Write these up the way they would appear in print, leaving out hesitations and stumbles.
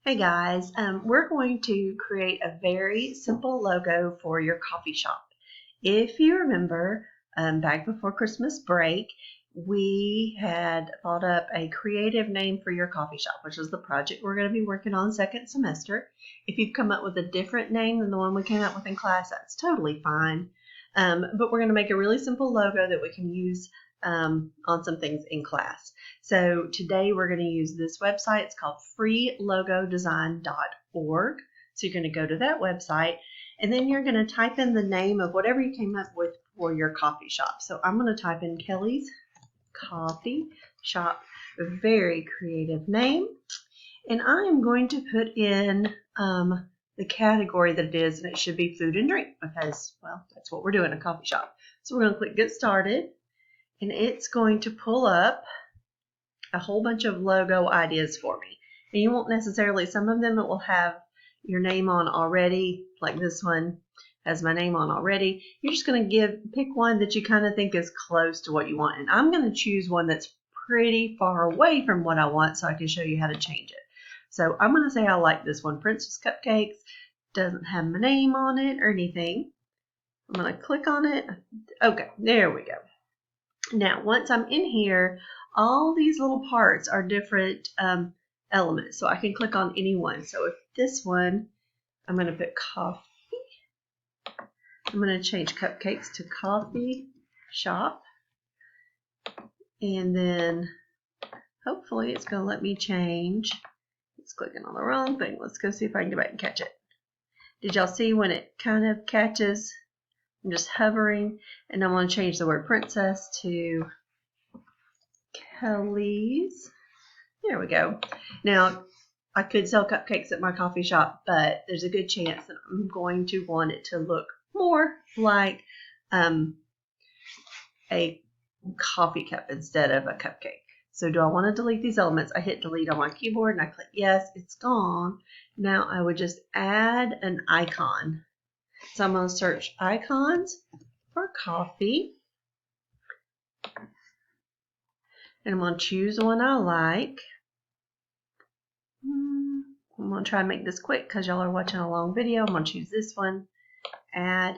Hey guys, we're going to create a very simple logo for your coffee shop. If you remember, back before Christmas break, we had thought up a creative name for your coffee shop, which is the project we're going to be working on second semester. If you've come up with a different name than the one we came up with in class, that's totally fine. But we're going to make a really simple logo that we can use on some things in class. So today we're going to use this website. It's called freelogodesign.org. So you're going to go to that website and then you're going to type in the name of whatever you came up with for your coffee shop. So I'm going to type in Kelly's Coffee Shop, a very creative name. And I am going to put in the category that it is, and it should be food and drink because, well, that's what we're doing, a coffee shop. So we're going to click Get Started. And it's going to pull up a whole bunch of logo ideas for me. And you won't necessarily, some of them it will have your name on already, like this one has my name on already. You're just going to pick one that you kind of think is close to what you want. And I'm going to choose one that's pretty far away from what I want so I can show you how to change it. So I'm going to say I like this one, Princess Cupcakes. Doesn't have my name on it or anything. I'm going to click on it. Okay, there we go. Now, once I'm in here, all these little parts are different elements, so I can click on any one. So if this one, I'm going to put coffee. I'm going to change cupcakes to coffee shop. And then hopefully it's going to let me change. It's clicking on the wrong thing. Let's go see if I can go back and catch it. Did y'all see when it kind of catches? I'm just hovering, and I'm going to change the word princess to Kelly's. There we go. Now, I could sell cupcakes at my coffee shop, but there's a good chance that I'm going to want it to look more like a coffee cup instead of a cupcake. So do I want to delete these elements? I hit delete on my keyboard, and I click yes, it's gone. Now I would just add an icon. So I'm going to search icons for coffee. And I'm going to choose one I like. I'm going to try and make this quick because y'all are watching a long video. I'm going to choose this one. Add.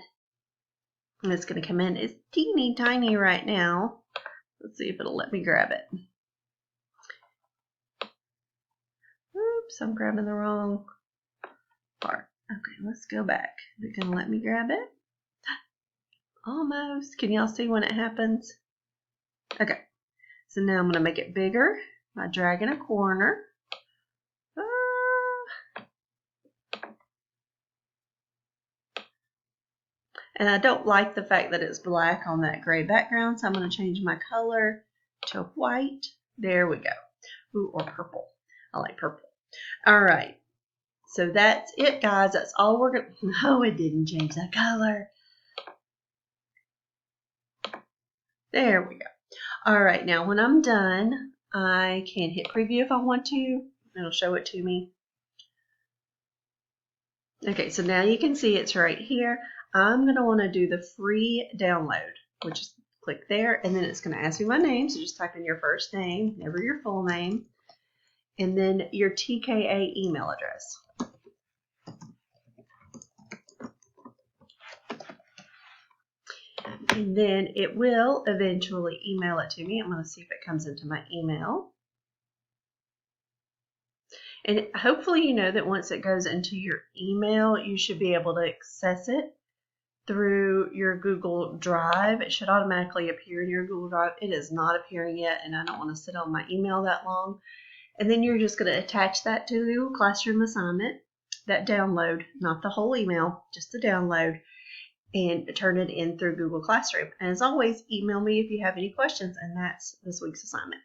And it's going to come in. It's teeny tiny right now. Let's see if it'll let me grab it. Oops, I'm grabbing the wrong part. Okay, let's go back. Is it going to let me grab it? Almost. Can y'all see when it happens? Okay. So now I'm going to make it bigger by dragging a corner. And I don't like the fact that it's black on that gray background, so I'm going to change my color to white. There we go. Ooh, or purple. I like purple. All right. So that's it, guys. That's all we're going to... No, it didn't change the color. There we go. All right. Now, when I'm done, I can hit preview if I want to. It'll show it to me. Okay, so now you can see it's right here. I'm going to want to do the free download, which is click there, and then it's going to ask me my name. So just type in your first name, never your full name, and then your TKA email address. And then it will eventually email it to me. I'm going to see if it comes into my email. And hopefully you know that once it goes into your email, you should be able to access it through your Google Drive. It should automatically appear in your Google Drive. It is not appearing yet, and I don't want to sit on my email that long. And then you're just going to attach that to the Google Classroom assignment, that download, not the whole email, just the download, and turn it in through Google Classroom. And as always, email me if you have any questions, and that's this week's assignment.